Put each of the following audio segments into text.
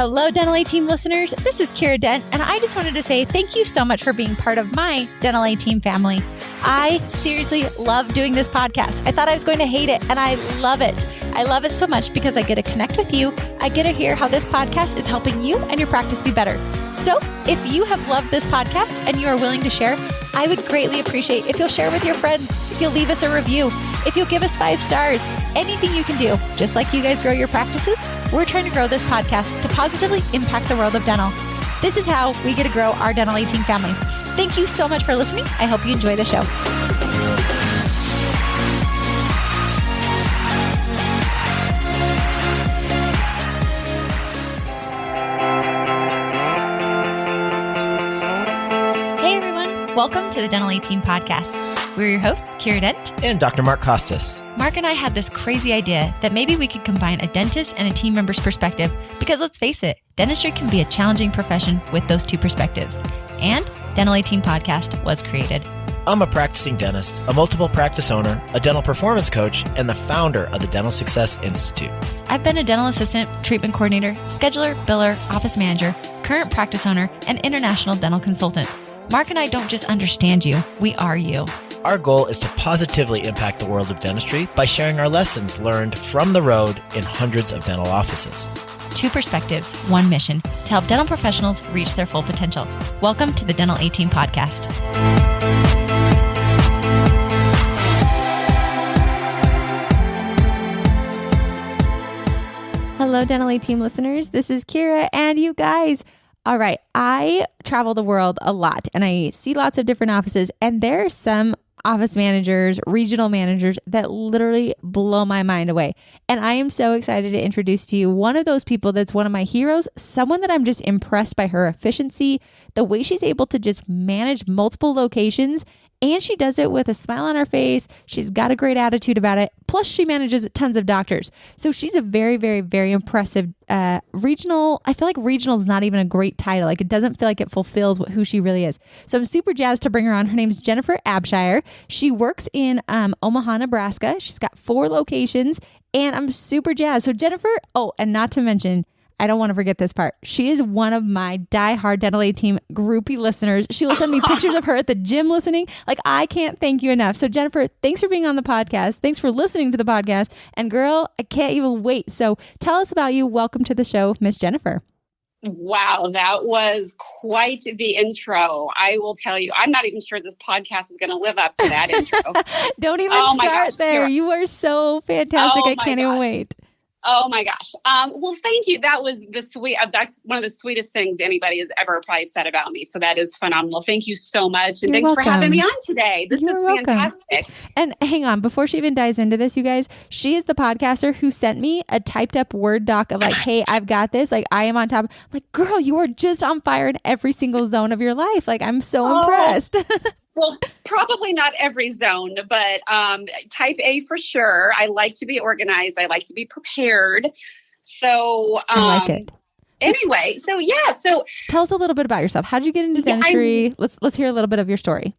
Hello, Dental A Team listeners. This is Kiera Dent, and I just wanted to say thank you so much for being part of my Dental A Team family. I seriously love doing this podcast. I thought I was going to hate it, and I love it. I love it so much because I get to connect with you. I get to hear how this podcast is helping you and your practice be better. So if you have loved this podcast and you are willing to share, I would greatly appreciate if you'll share with your friends, if you'll leave us a review, if you'll give us 5 stars, anything you can do. Just like you guys grow your practices, we're trying to grow this podcast to positively impact the world of dental. This is how we get to grow our Dental A Team family. Thank you so much for listening. I hope you enjoy the show. Hey everyone, welcome to the Dental A Team podcast. We're your hosts, Kiera Dent and Dr. Mark Costas. Mark and I had this crazy idea that maybe we could combine a dentist and a team member's perspective because let's face it, dentistry can be a challenging profession with those two perspectives. And Dental A Team podcast was created. I'm a practicing dentist, a multiple practice owner, a dental performance coach, and the founder of the Dental Success Institute. I've been a dental assistant, treatment coordinator, scheduler, biller, office manager, current practice owner, and international dental consultant. Mark and I don't just understand you, we are you. Our goal is to positively impact the world of dentistry by sharing our lessons learned from the road in hundreds of dental offices. 2 perspectives, 1 mission, to help dental professionals reach their full potential. Welcome to the Dental A Team podcast. Hello, Dental A Team listeners. This is Kiera, and you guys. All right, I travel the world a lot, and I see lots of different offices, and there are some office managers, regional managers that literally blow my mind away. And I am so excited to introduce to you one of those people that's one of my heroes, someone that I'm just impressed by her efficiency, the way she's able to just manage multiple locations. And she does it with a smile on her face. She's got a great attitude about it. Plus, she manages tons of doctors. So she's a very, very, very impressive regional. I feel like regional is not even a great title. Like it doesn't feel like it fulfills who she really is. So I'm super jazzed to bring her on. Her name is Jennifer Abshier. She works in Omaha, Nebraska. She's got 4 locations, and I'm super jazzed. So Jennifer, and not to mention, I don't want to forget this part. She is one of my diehard Dental A Team groupie listeners. She will send me pictures of her at the gym listening. Like, I can't thank you enough. So Jennifer, thanks for being on the podcast. Thanks for listening to the podcast. And girl, I can't even wait. So tell us about you. Welcome to the show, Miss Jennifer. Wow, that was quite the intro. I will tell you, I'm not even sure this podcast is going to live up to that intro. Don't even start there. You are so fantastic. I can't even wait. Oh my gosh. Well, thank you. That was that's one of the sweetest things anybody has ever probably said about me. So that is phenomenal. Thank you so much. And thanks for having me on today. This is fantastic. And hang on, before she even dives into this, you guys, she is the podcaster who sent me a typed up Word doc of like, hey, I've got this. Like, I am on top. I'm like, girl, you are just on fire in every single zone of your life. Like, I'm so impressed. Well, probably not every zone, but type A for sure. I like to be organized. I like to be prepared. So I like it. Anyway, so tell us a little bit about yourself. How did you get into dentistry? Let's hear a little bit of your story.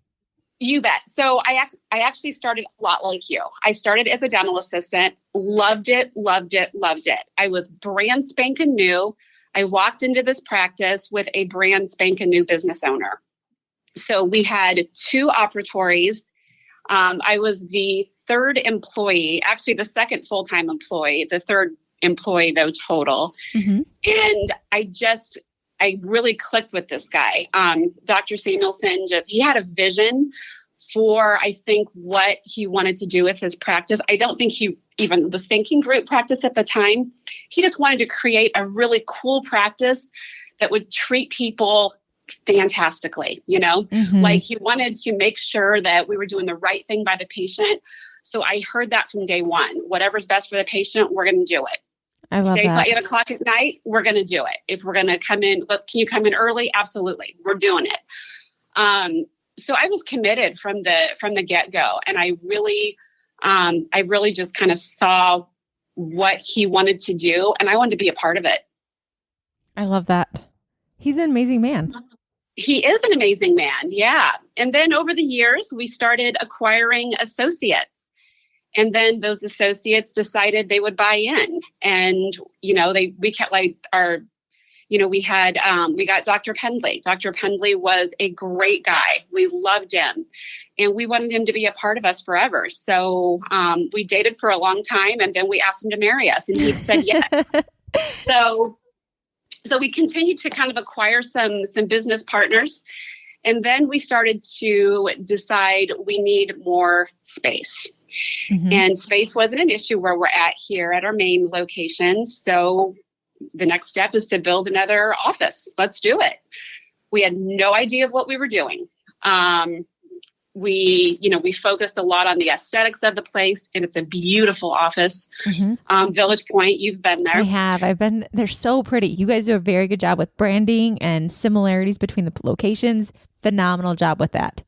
You bet. So I actually started a lot like you. I started as a dental assistant, loved it. I was brand spanking new. I walked into this practice with a brand spanking new business owner. So we had 2 operatories. I was the 3rd employee, actually the 2nd full-time employee, the 3rd employee though total. Mm-hmm. And I really clicked with this guy. Dr. Samuelson, he had a vision for, I think, what he wanted to do with his practice. I don't think he even was thinking group practice at the time. He just wanted to create a really cool practice that would treat people fantastically, like he wanted to make sure that we were doing the right thing by the patient. So I heard that from day one. Whatever's best for the patient, we're going to do it. I love Stay that. till 8:00 at night, we're going to do it. If we're going to come in, can you come in early? Absolutely. We're doing it. So I was committed from the get-go. And I really just kind of saw what he wanted to do. And I wanted to be a part of it. I love that. He's an amazing man. He is an amazing man. Yeah. And then over the years, we started acquiring associates. And then those associates decided they would buy in. And, we kept we got Dr. Pendley. Dr. Pendley was a great guy. We loved him and we wanted him to be a part of us forever. So we dated for a long time and then we asked him to marry us and he said yes. So we continued to kind of acquire some business partners. And then we started to decide we need more space. And space wasn't an issue where we're at here at our main location. So the next step is to build another office. Let's do it. We had no idea of what we were doing. We focused a lot on the aesthetics of the place, and it's a beautiful office. Village Point, you've been there. I have. I've been. They're so pretty. You guys do a very good job with branding and similarities between the locations. Phenomenal job with that.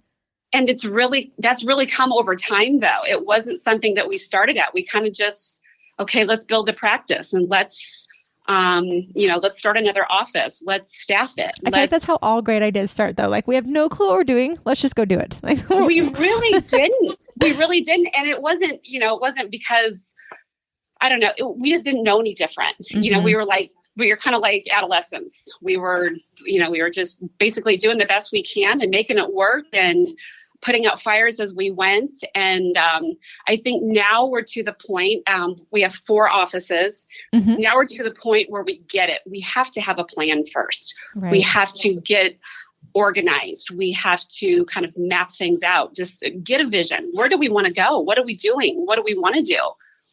And that's really come over time, though. It wasn't something that we started at. We kind of just, okay, let's build a practice and let's start another office. Let's staff it. I think that's how all great ideas start, though. Like, we have no clue what we're doing. Let's just go do it. We really didn't. And it wasn't because, I don't know, we just didn't know any different. We were kind of like adolescents. We were just basically doing the best we can and making it work and putting out fires as we went. And I think now we're to the point, we have 4 offices. Now we're to the point where we get it. We have to have a plan first. Right. We have to get organized. We have to kind of map things out, just get a vision. Where do we want to go? What are we doing? What do we want to do?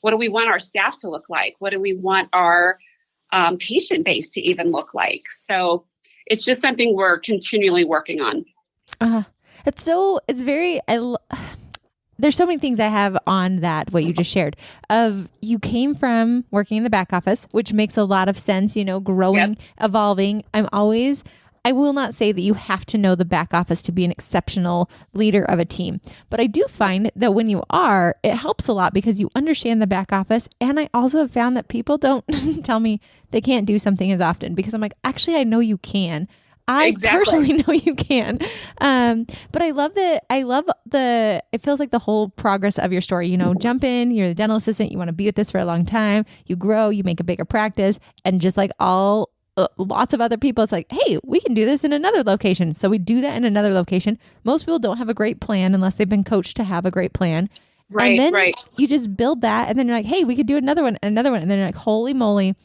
What do we want our staff to look like? What do we want our patient base to even look like? So it's just something we're continually working on. There's so many things I have on that, what you just shared of you came from working in the back office, which makes a lot of sense, growing, evolving. I will not say that you have to know the back office to be an exceptional leader of a team, but I do find that when you are, it helps a lot because you understand the back office. And I also have found that people don't tell me they can't do something as often because I'm like, actually, I know you can. I personally know you can. But I love it feels like the whole progress of your story, jump in, you're the dental assistant, you want to be with this for a long time, you grow, you make a bigger practice, and just like lots of other people, it's like, hey, we can do this in another location. So we do that in another location. Most people don't have a great plan unless they've been coached to have a great plan. Right. And then you just build that. And then you're like, hey, we could do another one. And then you're like, holy moly,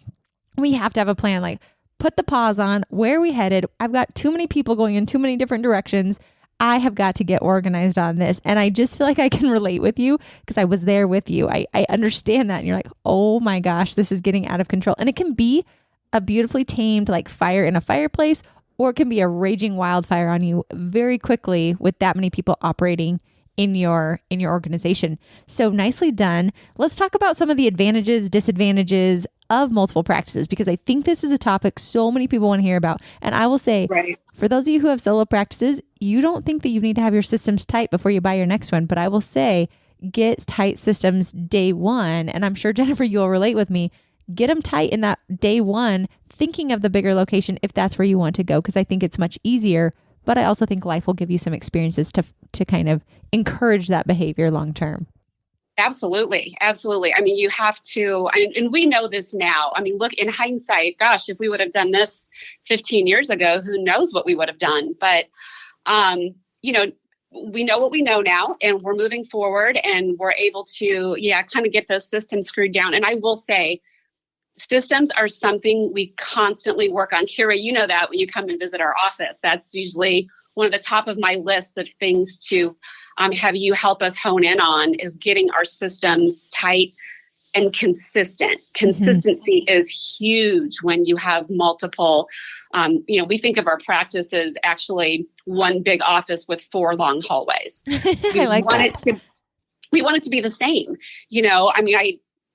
we have to have a plan. Like, put the pause on. Where are we headed? I've got too many people going in too many different directions. I have got to get organized on this. And I just feel like I can relate with you because I was there with you. I understand that. And you're like, oh my gosh, this is getting out of control. And it can be a beautifully tamed like fire in a fireplace, or it can be a raging wildfire on you very quickly with that many people operating in your organization. So nicely done. Let's talk about some of the advantages, disadvantages of multiple practices, because I think this is a topic so many people want to hear about. And I will say, for those of you who have solo practices, you don't think that you need to have your systems tight before you buy your next one. But I will say, get tight systems day one. And I'm sure, Jennifer, you'll relate with me. Get them tight in that day one, thinking of the bigger location if that's where you want to go, because I think it's much easier. But I also think life will give you some experiences to kind of encourage that behavior long term. Absolutely. Absolutely. I mean, you have to, and we know this now. I mean, look, in hindsight, gosh, if we would have done this 15 years ago, who knows what we would have done. But, we know what we know now, and we're moving forward, and we're able to, kind of get those systems screwed down. And I will say, systems are something we constantly work on. Kiera, you know that when you come and visit our office, that's usually one of the top of my lists of things to have you help us hone in on is getting our systems tight and consistent. Consistency is huge when you have multiple, we think of our practice as actually one big office with 4 long hallways. We want it to be the same.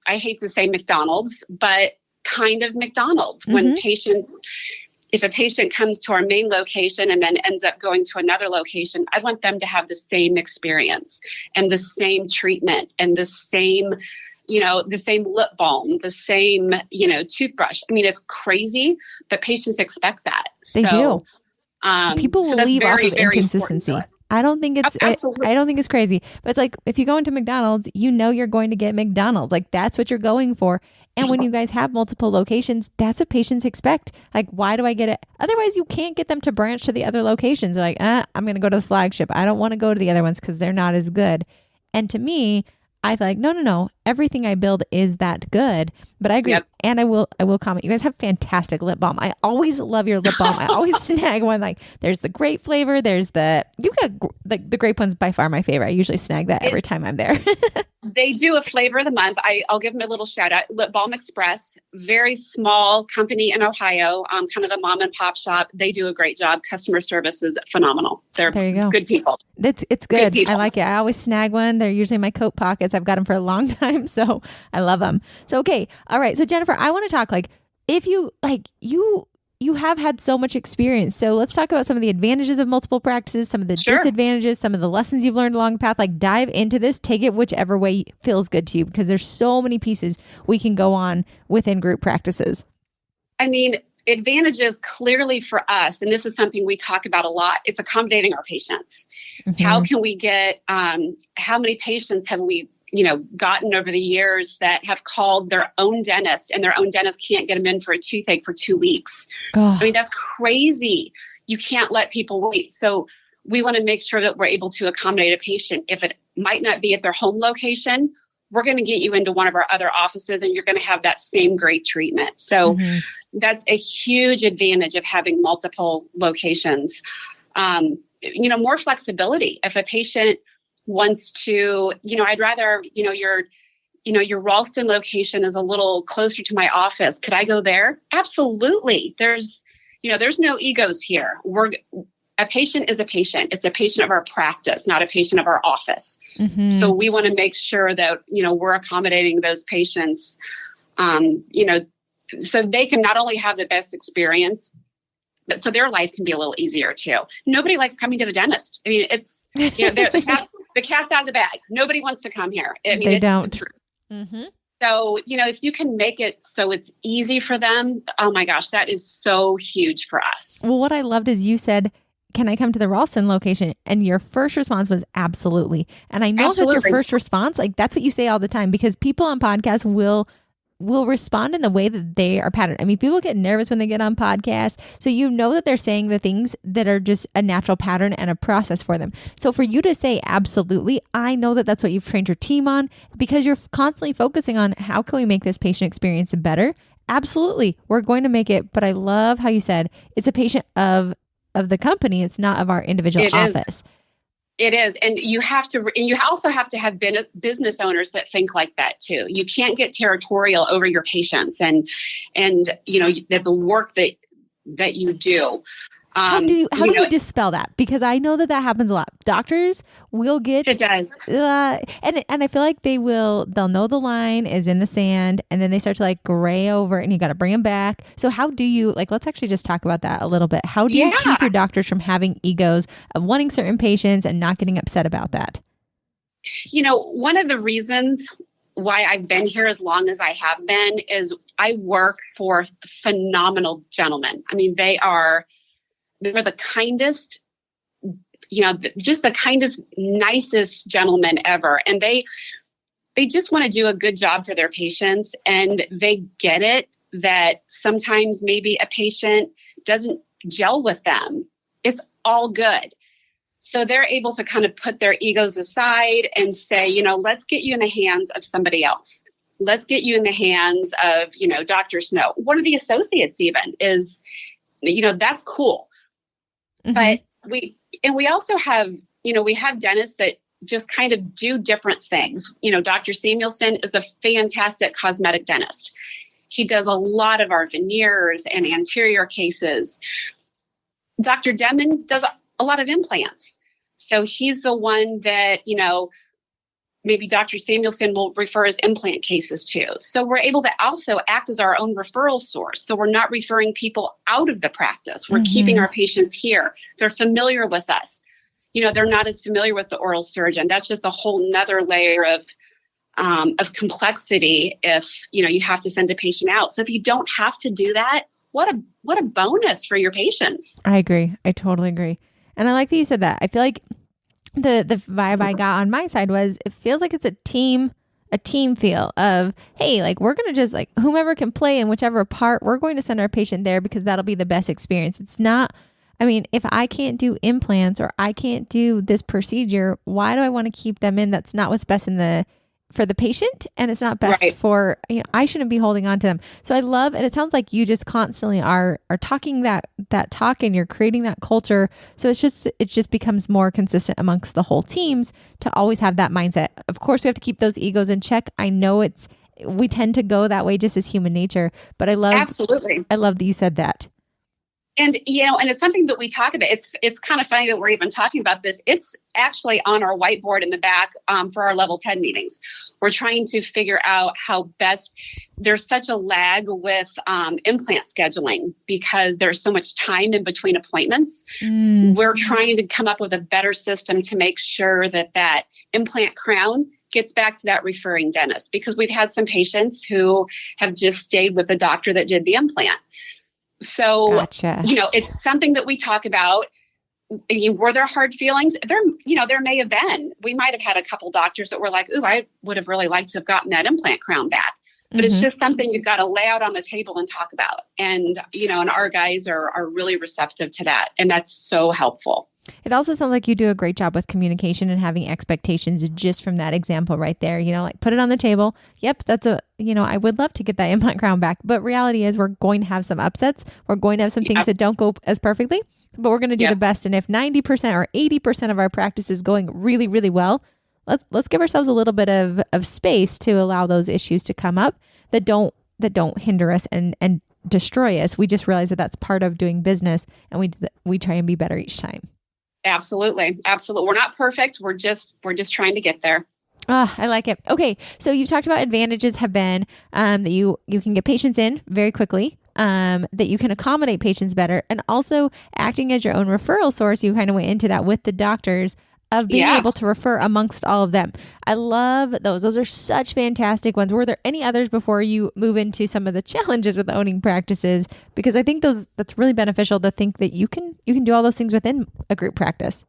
I hate to say McDonald's, but kind of McDonald's. When if a patient comes to our main location and then ends up going to another location, I want them to have the same experience and the same treatment and the same lip balm, the same, toothbrush. I mean, it's crazy, but patients expect that. They do. People So will that's leave off very, of very important inconsistency. to us. I don't think it's Absolutely. I don't think it's crazy, but it's like if you go into McDonald's, you know you're going to get McDonald's. Like that's what you're going for. And when you guys have multiple locations, that's what patients expect. Like, why do I get it? Otherwise, you can't get them to branch to the other locations. They're like, I'm going to go to the flagship. I don't want to go to the other ones because they're not as good. And to me, I feel like no. Everything I build is that good. But I agree, Yep. and I will comment. You guys have fantastic lip balm. I always love your lip balm. I always snag one. Like there's the grape flavor. There's the the grape one's by far my favorite. I usually snag that every time I'm there. They do a flavor of the month. I'll give them a little shout out. Lip Balm Express, very small company in Ohio, kind of a mom and pop shop. They do a great job. Customer service is phenomenal. They're There you go. good people. It's good. people. I like it. I always snag one. They're usually in my coat pockets. I've got them for a long time, so I love them. So okay, all right. So Jennifer, I want to talk like if you like you have had so much experience. So let's talk about some of the advantages of multiple practices, some of the Sure. disadvantages, some of the lessons you've learned along the path. Like dive into this, take it whichever way feels good to you, because there's so many pieces we can go on within group practices. I mean, advantages clearly for us, and this is something we talk about a lot, it's accommodating our patients. Mm-hmm. How can we get, how many patients have we, gotten over the years that have called their own dentist and their own dentist can't get them in for a toothache for 2 weeks? Oh. I mean, that's crazy. You can't let people wait. So we want to make sure that we're able to accommodate a patient. If it might not be at their home location, we're going to get you into one of our other offices and you're going to have that same great treatment. So that's a huge advantage of having multiple locations. More flexibility. If a patient wants to, I'd rather, your Ralston location is a little closer to my office. Could I go there? Absolutely. There's no egos here. A patient is a patient. It's a patient of our practice, not a patient of our office. Mm-hmm. So we want to make sure that, we're accommodating those patients, so they can not only have the best experience, but so their life can be a little easier too. Nobody likes coming to the dentist. I mean, it's, the cat's out of the bag. Nobody wants to come here. I mean, They it's don't. the truth. Mm-hmm. So, if you can make it so it's easy for them, oh my gosh, that is so huge for us. Well, what I loved is you said, can I come to the Ralston location? And your first response was absolutely. And I know that's your first response. Like that's what you say all the time, because people on podcasts will respond in the way that they are patterned. I mean, people get nervous when they get on podcasts. So that they're saying the things that are just a natural pattern and a process for them. So for you to say absolutely, I know that that's what you've trained your team on, because you're constantly focusing on how can we make this patient experience better? Absolutely. We're going to make it. But I love how you said it's a patient of the company. It's not of our individual office. It is. And you also have to have business owners that think like that too. You can't get territorial over your patients and the work that you do. How do you dispel that? Because I know that happens a lot. Doctors will get it does, and I feel like they'll know the line is in the sand, and then they start to like gray over, and you got to bring them back. So how do you let's actually just talk about that a little bit. How do you keep your doctors from having egos of wanting certain patients and not getting upset about that? One of the reasons why I've been here as long as I have been is I work for phenomenal gentlemen. I mean, they're the kindest, just the kindest, nicest gentlemen ever. And they just want to do a good job for their patients. And they get it that sometimes maybe a patient doesn't gel with them. It's all good. So they're able to kind of put their egos aside and say, let's get you in the hands of somebody else. Let's get you in the hands of, Dr. Snow. One of the associates even is, that's cool. Mm-hmm. But we also have, we have dentists that just kind of do different things. Dr. Samuelson is a fantastic cosmetic dentist. He does a lot of our veneers and anterior cases. Dr. Demon does a lot of implants. So he's the one that, maybe Dr. Samuelson will refer his implant cases to. So we're able to also act as our own referral source. So we're not referring people out of the practice. We're keeping our patients here. They're familiar with us. They're not as familiar with the oral surgeon. That's just a whole nother layer of complexity if, you have to send a patient out. So if you don't have to do that, what a bonus for your patients. I agree. I totally agree. And I like that you said that. I feel like the vibe I got on my side was it feels like it's a team feel of, hey, like we're going to just like whomever can play in whichever part, we're going to send our patient there because that'll be the best experience. It's not, I mean, if I can't do implants or I can't do this procedure, why do I want to keep them in? That's not what's best for the patient, and it's not best for, I shouldn't be holding on to them. So I love, and it sounds like you just constantly are talking that talk, and you're creating that culture. So it just becomes more consistent amongst the whole teams to always have that mindset. Of course, we have to keep those egos in check. I know we tend to go that way just as human nature, but I love that you said that. And, and it's something that we talk about. It's kind of funny that we're even talking about this. It's actually on our whiteboard in the back for our level 10 meetings. We're trying to figure out how best. There's such a lag with implant scheduling because there's so much time in between appointments. We're trying to come up with a better system to make sure that implant crown gets back to that referring dentist, because we've had some patients who have just stayed with the doctor that did the implant. So, gotcha. It's something that we talk about. Were there hard feelings? There may have been. We might have had a couple doctors that were like, ooh, I would have really liked to have gotten that implant crown back. But it's just something you've got to lay out on the table and talk about. And, and our guys are really receptive to that. And that's so helpful. It also sounds like you do a great job with communication and having expectations just from that example right there. Like put it on the table. Yep, that's I would love to get that implant crown back. But reality is we're going to have some upsets. We're going to have some things that don't go as perfectly, but we're going to do the best. And if 90% or 80% of our practice is going really, really well, let's give ourselves a little bit of space to allow those issues to come up that don't hinder us and destroy us. We just realize that that's part of doing business, and we try and be better each time. Absolutely. We're not perfect. We're just trying to get there. Oh, I like it. Okay. So you've talked about advantages have been that you can get patients in very quickly, that you can accommodate patients better, and also acting as your own referral source. You kind of went into that with the doctors of being able to refer amongst all of them. I love those. Those are such fantastic ones. Were there any others before you move into some of the challenges with owning practices? Because I think that's really beneficial to think that you can do all those things within a group practice.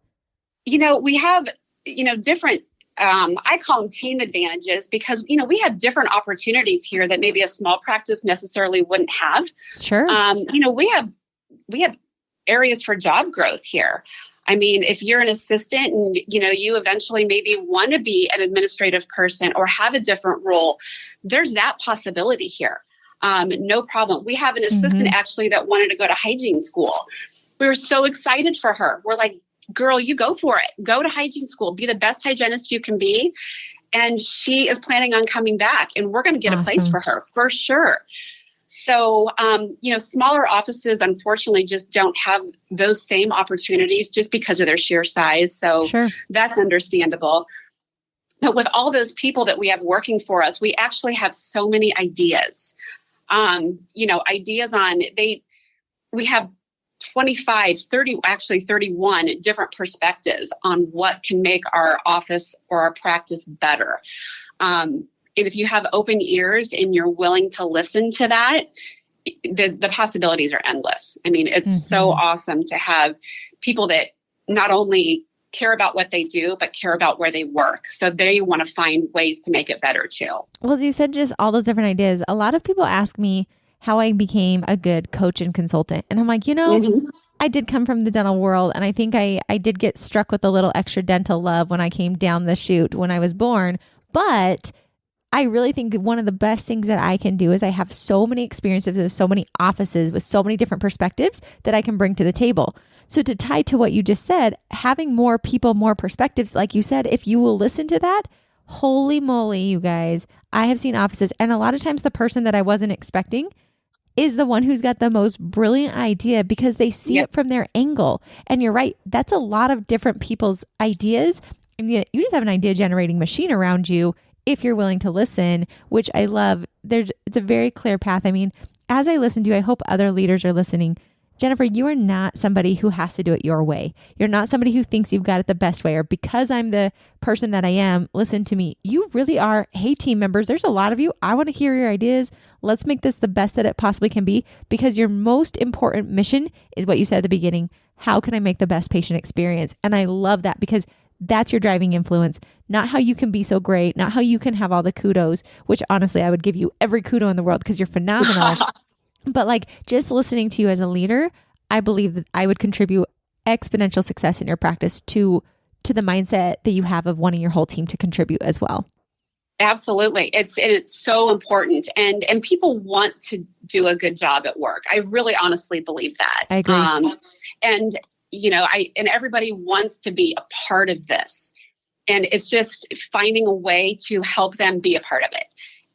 We have, different, I call them team advantages, because, we have different opportunities here that maybe a small practice necessarily wouldn't have. Sure. We have areas for job growth here. I mean, if you're an assistant and, you eventually maybe want to be an administrative person or have a different role, there's that possibility here. No problem. We have an assistant actually that wanted to go to hygiene school. We were so excited for her. We're like, girl, you go for it. Go to hygiene school. Be the best hygienist you can be. And she is planning on coming back, and we're going to get a place for her for sure. So, smaller offices, unfortunately, just don't have those same opportunities just because of their sheer size. So that's understandable. But with all those people that we have working for us, we actually have so many ideas. Ideas we have 25, 30, actually 31 different perspectives on what can make our office or our practice better. And if you have open ears and you're willing to listen to that, the possibilities are endless. I mean, it's so awesome to have people that not only care about what they do, but care about where they work. So they want to find ways to make it better too. Well, as you said, just all those different ideas. A lot of people ask me how I became a good coach and consultant. And I'm like, I did come from the dental world. And I think I did get struck with a little extra dental love when I came down the chute when I was born. But I really think one of the best things that I can do is I have so many experiences with so many offices with so many different perspectives that I can bring to the table. So to tie to what you just said, having more people, more perspectives, like you said, if you will listen to that, holy moly, you guys, I have seen offices, and a lot of times the person that I wasn't expecting is the one who's got the most brilliant idea because they see it from their angle. And you're right, that's a lot of different people's ideas. And yet you just have an idea generating machine around you if you're willing to listen, which I love. It's a very clear path. I mean, as I listen to you, I hope other leaders are listening. Jennifer, you are not somebody who has to do it your way. You're not somebody who thinks you've got it the best way, or because I'm the person that I am, listen to me. You really are, hey, team members, there's a lot of you. I want to hear your ideas. Let's make this the best that it possibly can be, because your most important mission is what you said at the beginning. How can I make the best patient experience? And I love that, because that's your driving influence, not how you can be so great, not how you can have all the kudos, which honestly, I would give you every kudo in the world because you're phenomenal. But like, just listening to you as a leader, I believe that I would contribute exponential success in your practice to the mindset that you have of wanting your whole team to contribute as well. Absolutely. It's so important. And people want to do a good job at work. I really honestly believe that. I agree. And everybody wants to be a part of this. And it's just finding a way to help them be a part of it.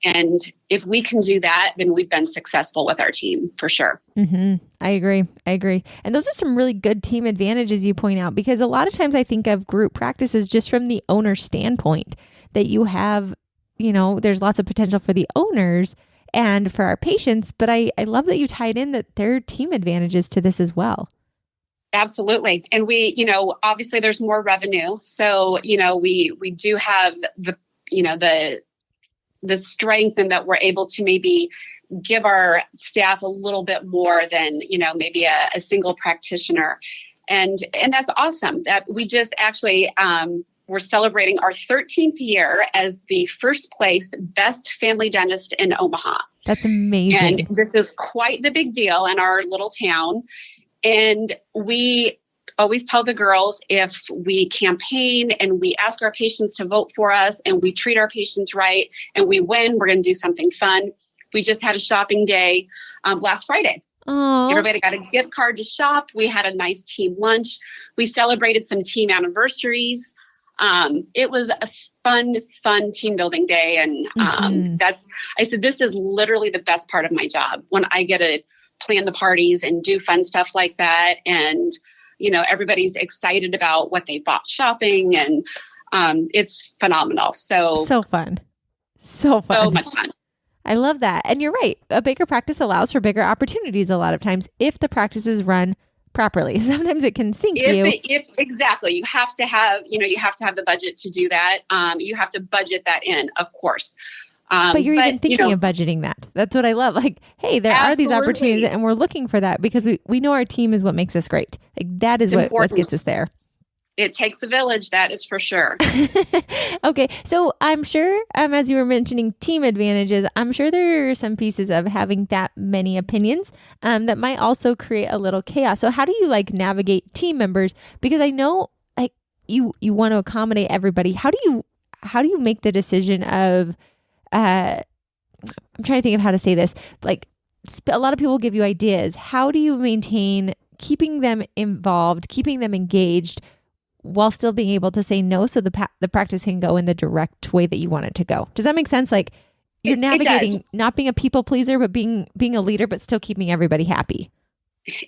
And if we can do that, then we've been successful with our team for sure. Mm-hmm. I agree. And those are some really good team advantages you point out, because a lot of times I think of group practices just from the owner standpoint, that you have, there's lots of potential for the owners and for our patients. But I love that you tied in that there are team advantages to this as well. Absolutely. And we, obviously there's more revenue. So, we do have the strength, and that we're able to maybe give our staff a little bit more than, maybe a single practitioner. And that's awesome that we just actually, we're celebrating our 13th year as the first place best family dentist in Omaha. That's amazing. And this is quite the big deal in our little town. And we always tell the girls, if we campaign and we ask our patients to vote for us and we treat our patients right and we win, we're going to do something fun. We just had a shopping day last Friday. Aww. Everybody got a gift card to shop. We had a nice team lunch. We celebrated some team anniversaries. It was a fun team building day. And I said, this is literally the best part of my job, when I get to plan the parties and do fun stuff like that. And everybody's excited about what they bought shopping, and it's phenomenal. So fun. So much fun. I love that. And you're right. A bigger practice allows for bigger opportunities a lot of times if the practice is run properly. Sometimes it can sink you. Exactly. You have to have the budget to do that. You have to budget that in, of course. But you're even thinking of budgeting that. That's what I love. Like, hey, there are these opportunities, and we're looking for that because we know our team is what makes us great. Like, that is what gets us there. It takes a village, that is for sure. Okay. So I'm sure, as you were mentioning team advantages, I'm sure there are some pieces of having that many opinions that might also create a little chaos. So how do you navigate team members? Because I know you want to accommodate everybody. How do you make the decision of, I'm trying to think of how to say this. A lot of people give you ideas. How do you maintain keeping them involved, keeping them engaged, while still being able to say no, so the practice can go in the direct way that you want it to go? Does that make sense? You're navigating not being a people pleaser, but being a leader, but still keeping everybody happy.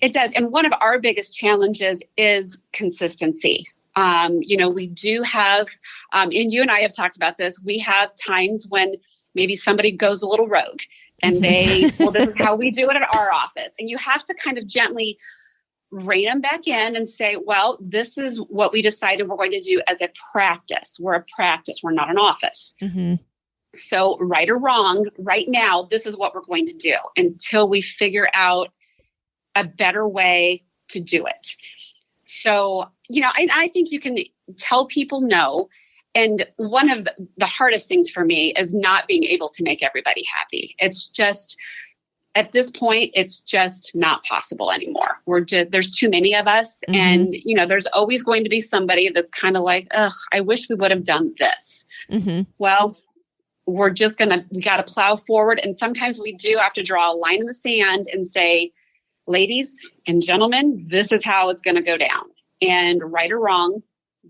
It does. And one of our biggest challenges is consistency. We do have, and you and I have talked about this, we have times when maybe somebody goes a little rogue and this is how we do it at our office. And you have to kind of gently rein them back in and say, well, this is what we decided we're going to do as a practice. We're a practice. We're not an office. Mm-hmm. So right or wrong, right now, this is what we're going to do until we figure out a better way to do it. So, I think you can tell people no. And one of the hardest things for me is not being able to make everybody happy. It's just, at this point, it's just not possible anymore. There's too many of us. Mm-hmm. And, there's always going to be somebody that's kind of like, ugh, I wish we would have done this. Mm-hmm. Well, we got to plow forward. And sometimes we do have to draw a line in the sand and say, ladies and gentlemen, this is how it's going to go down. And right or wrong,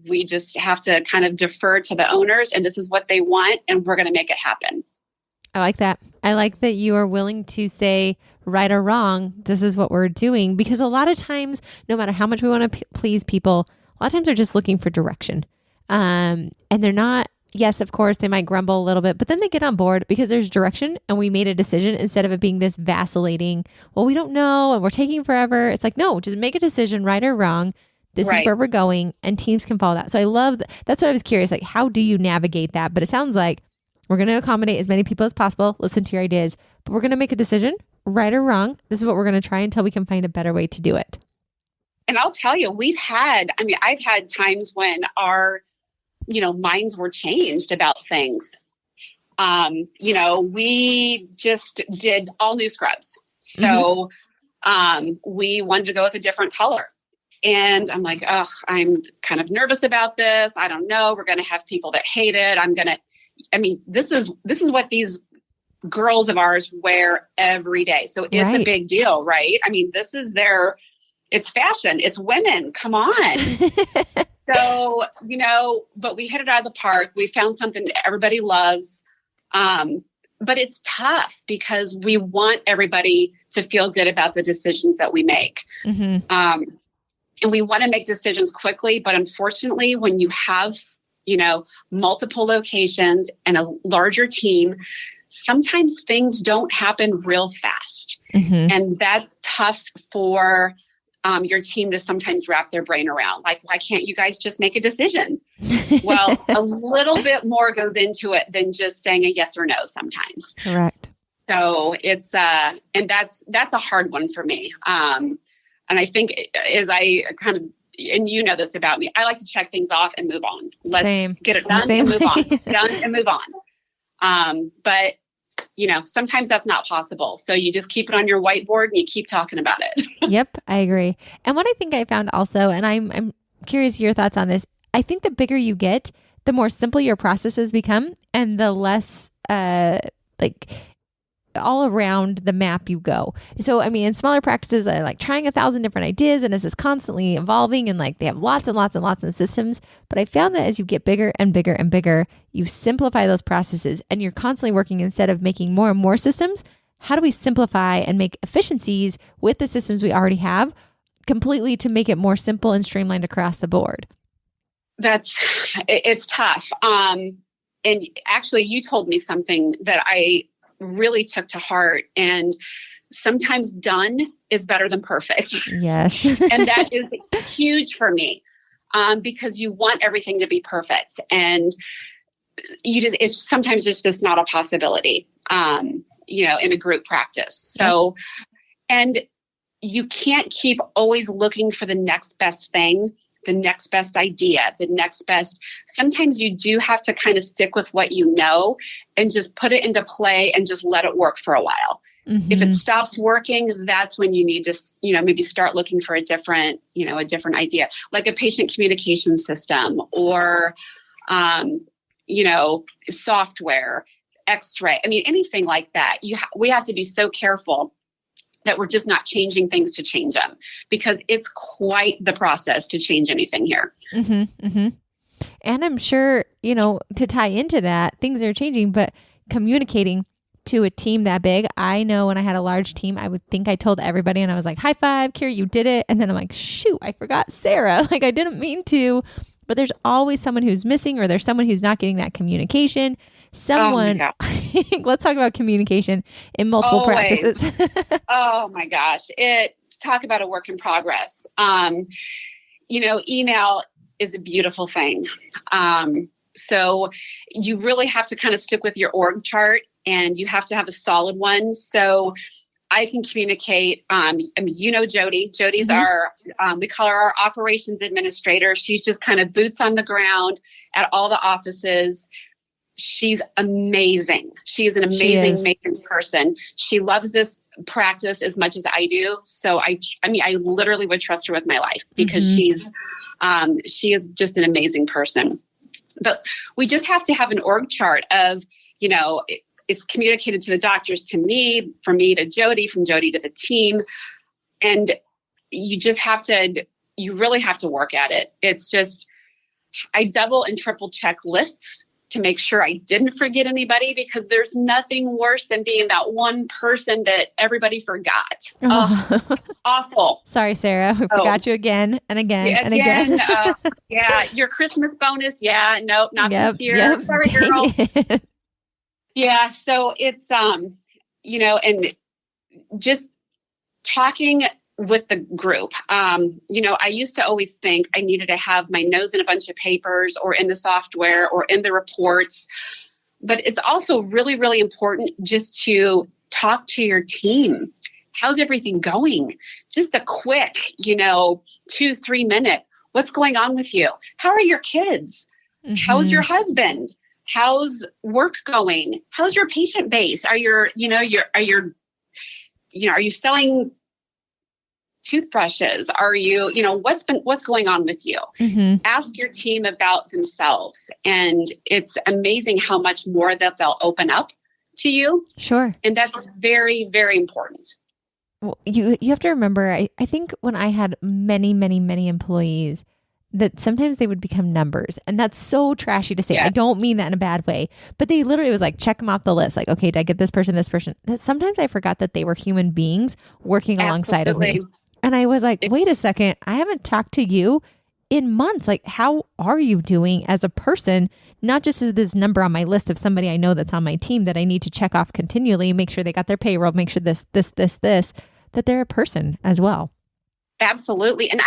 we just have to kind of defer to the owners, and this is what they want, and we're going to make it happen. I like that. I like that you are willing to say right or wrong, this is what we're doing, because a lot of times, no matter how much we want to please people, a lot of times they're just looking for direction. And they're not yes, of course, they might grumble a little bit, but then they get on board because there's direction and we made a decision instead of it being this vacillating, well, we don't know and we're taking forever. It's like, no, just make a decision, right or wrong. This is where we're going, and teams can follow that. So I love that's what I was curious, like, how do you navigate that? But it sounds like we're going to accommodate as many people as possible, listen to your ideas, but we're going to make a decision, right or wrong. This is what we're going to try until we can find a better way to do it. And I'll tell you, I've had times when our, minds were changed about things. We just did all new scrubs. So we wanted to go with a different color. And I'm like, I'm kind of nervous about this. I don't know. We're going to have people that hate it. This is what these girls of ours wear every day. So it's a big deal, right? This is it's fashion. It's women. Come on. So, but we hit it out of the park. We found something that everybody loves. But it's tough because we want everybody to feel good about the decisions that we make. And we want to make decisions quickly. But unfortunately, when you have, multiple locations and a larger team, sometimes things don't happen real fast. And that's tough for your team to sometimes wrap their brain around. Like, why can't you guys just make a decision? Well, a little bit more goes into it than just saying a yes or no sometimes. Correct. So it's, and that's a hard one for me. And I think as I kind of, and you know this about me, I like to check things off and move on. Let's get it done and move on. Done and move on. But sometimes that's not possible. So you just keep it on your whiteboard and you keep talking about it. Yep, I agree. And what I think I found also, and I'm curious your thoughts on this, I think the bigger you get, the more simple your processes become and the less all around the map you go. So, in smaller practices, I like trying 1,000 different ideas and this is constantly evolving and like they have lots and lots and lots of systems. But I found that as you get bigger and bigger and bigger, you simplify those processes and you're constantly working instead of making more and more systems. How do we simplify and make efficiencies with the systems we already have completely to make it more simple and streamlined across the board? It's tough. And actually you told me something that I really took to heart, and sometimes done is better than perfect. Yes. And that is huge for me, because you want everything to be perfect, and it's sometimes just not a possibility, in a group practice. So, and you can't keep always looking for the next best thing, the next best idea, the next best. Sometimes you do have to kind of stick with what you know and just put it into play and just let it work for a while. If it stops working, that's when you need to, maybe start looking for a different idea, like a patient communication system or, software, X-ray. Anything like that. We have to be so careful that we're just not changing things to change them, because it's quite the process to change anything here. And I'm sure, to tie into that, things are changing, but communicating to a team that big, I know when I had a large team, I would think I told everybody and I was like, high five, Kiera, you did it. And then I'm like, shoot, I forgot Sarah. Like I didn't mean to, but there's always someone who's missing or there's someone who's not getting that communication. Let's talk about communication in multiple practices. Oh my gosh. Talk about a work in progress. Email is a beautiful thing. So you really have to kind of stick with your org chart and you have to have a solid one. So I can communicate, Jody. Jody's our, we call her our operations administrator. She's just kind of boots on the ground at all the offices. She's amazing. She is an amazing person. She loves this practice as much as I do. So I literally would trust her with my life because she is just an amazing person. But we just have to have an org chart of, it's communicated to the doctors, to me, from me to Jody, from Jody to the team. And you really have to work at it. It's just, I double and triple check lists to make sure I didn't forget anybody, because there's nothing worse than being that one person that everybody forgot. Oh, awful. Sorry, Sarah. We forgot you again and again and again. Yeah. Your Christmas bonus. Yeah. Nope. Not this year. Yep. Sorry, girl. Yeah. So it's, and just talking with the group. I used to always think I needed to have my nose in a bunch of papers or in the software or in the reports, but it's also really, really important just to talk to your team. How's everything going? Just a quick, 2-3 minute. What's going on with you? How are your kids? Mm-hmm. How's your husband? How's work going? How's your patient base? Are you selling toothbrushes? Are you, what's going on with you? Mm-hmm. Ask your team about themselves. And it's amazing how much more that they'll open up to you. Sure. And that's very, very important. Well, you have to remember, I think when I had many, many, many employees, that sometimes they would become numbers. And that's so trashy to say. Yeah. I don't mean that in a bad way, but they literally was like, check them off the list. Like, okay, did I get this person, this person? That sometimes I forgot that they were human beings working alongside of me. And I was like, wait a second, I haven't talked to you in months. Like, how are you doing as a person? Not just as this number on my list of somebody I know that's on my team that I need to check off continually, make sure they got their payroll, make sure this, that they're a person as well. Absolutely. And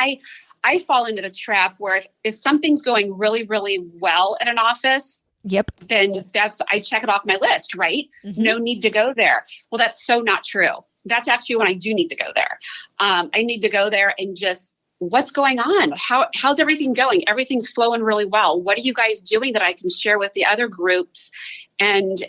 I fall into the trap where if something's going really, really well at an office, yep, then I check it off my list, right? Mm-hmm. No need to go there. Well, that's so not true. That's actually when I do need to go there. I need to go there and just, what's going on? How's everything going? Everything's flowing really well. What are you guys doing that I can share with the other groups and,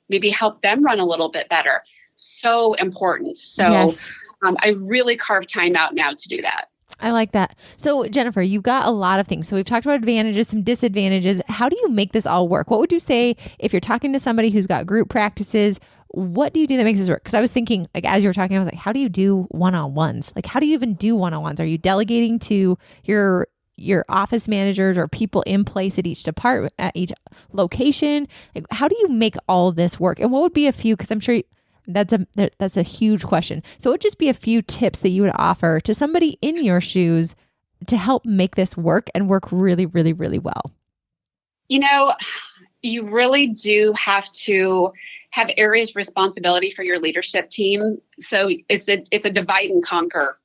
maybe help them run a little bit better? So important. So yes. I really carve time out now to do that. I like that. So Jennifer, you've got a lot of things. So we've talked about advantages, some disadvantages. How do you make this all work? What would you say if you're talking to somebody who's got group practices? What do you do that makes this work? Because I was thinking, like, as you were talking, I was like, how do you do one-on-ones? Like, how do you even do one-on-ones? Are you delegating to your office managers or people in place at each department, at each location? Like, how do you make all this work? And what would be a few, because I'm sure that's a huge question. So it would just be a few tips that you would offer to somebody in your shoes to help make this work and work really, really, really well. You really do have to have areas of responsibility for your leadership team. So it's a divide and conquer.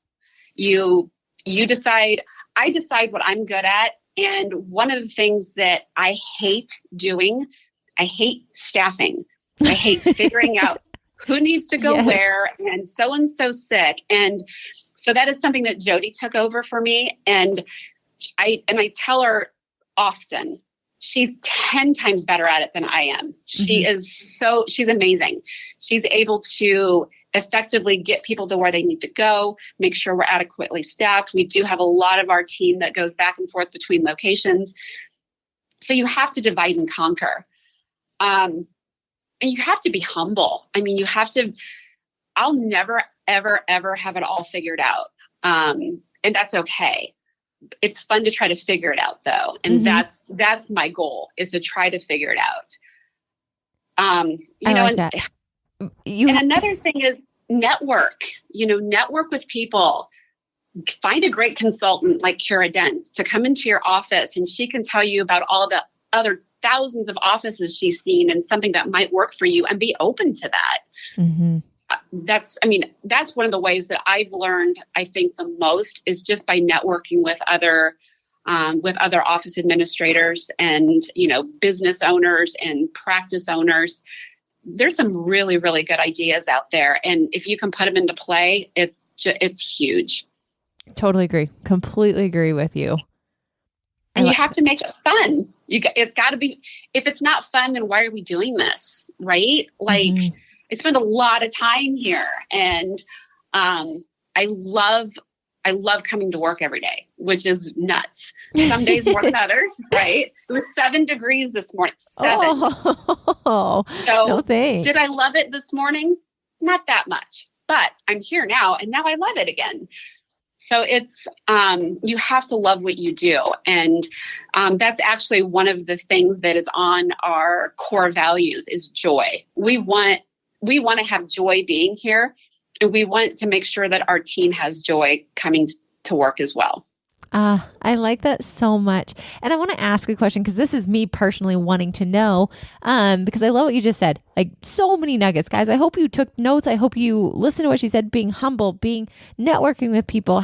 You decide, I decide what I'm good at. And one of the things that I hate doing, I hate staffing. I hate figuring out who needs to go where, and so sick. And so that is something that Jody took over for me. And I tell her often, she's 10 times better at it than I am. Mm-hmm. She's amazing. She's able to effectively get people to where they need to go, make sure we're adequately staffed. We do have a lot of our team that goes back and forth between locations. So you have to divide and conquer. And you have to be humble. I mean, I'll never, ever, ever have it all figured out. And that's okay. It's fun to try to figure it out though. And mm-hmm. that's my goal, is to try to figure it out. And another thing is network, network with people. Find a great consultant like Kiera to come into your office, and she can tell you about all the other thousands of offices she's seen and something that might work for you, and be open to that. Mm-hmm. That's one of the ways that I've learned, I think the most, is just by networking with other office administrators and, business owners and practice owners. There's some really, really good ideas out there. And if you can put them into play, it's huge. Totally agree. Completely agree with you. And you have to make it fun. It's got to be, if it's not fun, then why are we doing this? Right? Like, mm-hmm. I spend a lot of time here, and I love coming to work every day, which is nuts. Some days more than others, right? It was 7 degrees this morning. 7. Oh, so no thanks. Did I love it this morning? Not that much, but I'm here now, and now I love it again. So it's, you have to love what you do. And that's actually one of the things that is on our core values is joy. We want to have joy being here, and we want to make sure that our team has joy coming to work as well. I like that so much. And I want to ask a question because this is me personally wanting to know, because I love what you just said, like so many nuggets, guys. I hope you took notes. I hope you listened to what she said, being humble, networking with people,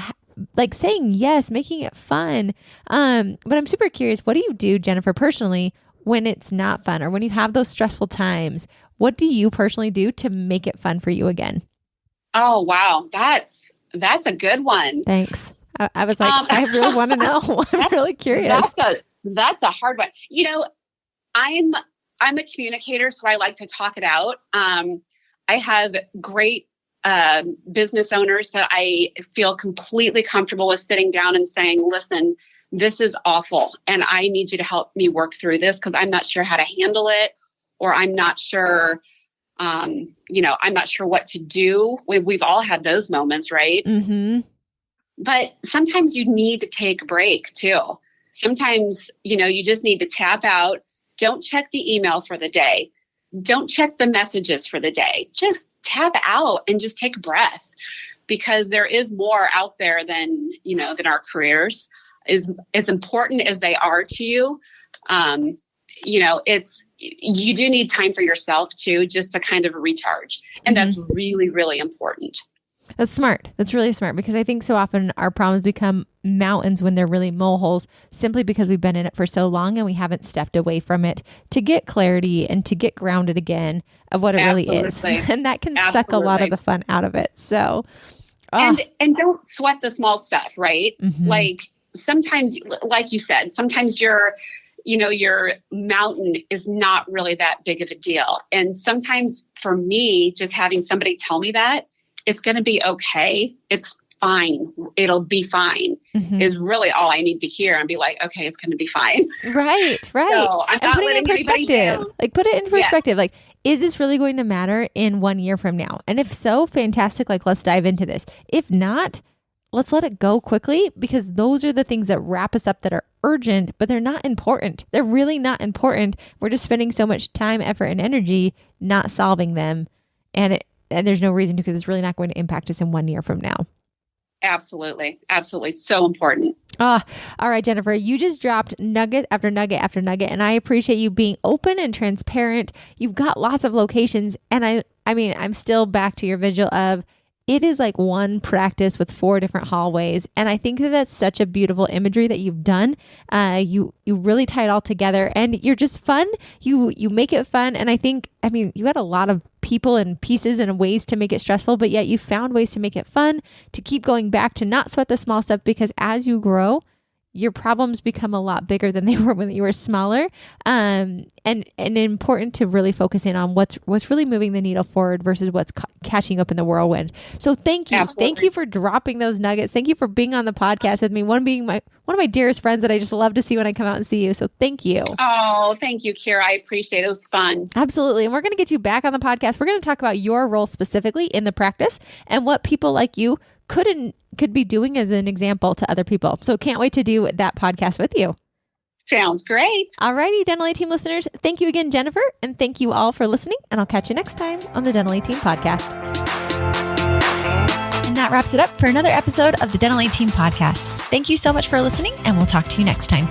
like saying yes, making it fun. But I'm super curious, what do you do, Jennifer, personally, when it's not fun or when you have those stressful times? What do you personally do to make it fun for you again? Oh, wow. That's a good one. Thanks. I was like, I really want to know. I'm really curious. That's a hard one. You know, I'm a communicator, so I like to talk it out. I have great business owners that I feel completely comfortable with sitting down and saying, listen, this is awful, and I need you to help me work through this because I'm not sure how to handle it, or I'm not sure, I'm not sure what to do. We've all had those moments, right? Mm-hmm. But sometimes you need to take a break too. Sometimes, you just need to tap out. Don't check the email for the day. Don't check the messages for the day. Just tap out and just take a breath, because there is more out there than our careers. As important as they are to you. You do need time for yourself too, just to kind of recharge. And that's really, really important. That's smart. That's really smart, because I think so often our problems become mountains when they're really molehills, simply because we've been in it for so long and we haven't stepped away from it to get clarity and to get grounded again of what it really is. And that can suck a lot of the fun out of it. So, and don't sweat the small stuff, right? Mm-hmm. Like sometimes, like you said, sometimes your mountain is not really that big of a deal. And sometimes for me, just having somebody tell me that, it's going to be okay. It's fine. It'll be fine is really all I need to hear, and be like, okay, it's going to be fine. Right. So I'm not putting it in perspective, like put it in perspective. Yeah. Like, is this really going to matter in 1 year from now? And if so, fantastic. Like, let's dive into this. If not, let's let it go quickly, because those are the things that wrap us up that are urgent, but they're not important. They're really not important. We're just spending so much time, effort, and energy not solving them. And there's no reason to, because it's really not going to impact us in 1 year from now. Absolutely. Absolutely. So important. All right, Jennifer, you just dropped nugget after nugget after nugget, and I appreciate you being open and transparent. You've got lots of locations, and I'm still back to your visual of it is like one practice with 4 different hallways. And I think that that's such a beautiful imagery that you've done. You really tie it all together, and you're just fun. You make it fun. And you had a lot of people and pieces and ways to make it stressful, but yet you found ways to make it fun, to keep going back, to not sweat the small stuff, because as you grow, your problems become a lot bigger than they were when you were smaller. And important to really focus in on what's really moving the needle forward versus what's catching up in the whirlwind. So thank you. Absolutely. Thank you for dropping those nuggets. Thank you for being on the podcast with me. One of my dearest friends that I just love to see when I come out and see you. So thank you. Oh, thank you, Kiera. I appreciate it. It was fun. Absolutely. And we're going to get you back on the podcast. We're going to talk about your role specifically in the practice and what people like you could be doing as an example to other people. So can't wait to do that podcast with you. Sounds great. Alrighty, Dental A Team listeners. Thank you again, Jennifer. And thank you all for listening. And I'll catch you next time on the Dental A Team podcast. And that wraps it up for another episode of the Dental A Team podcast. Thank you so much for listening, and we'll talk to you next time.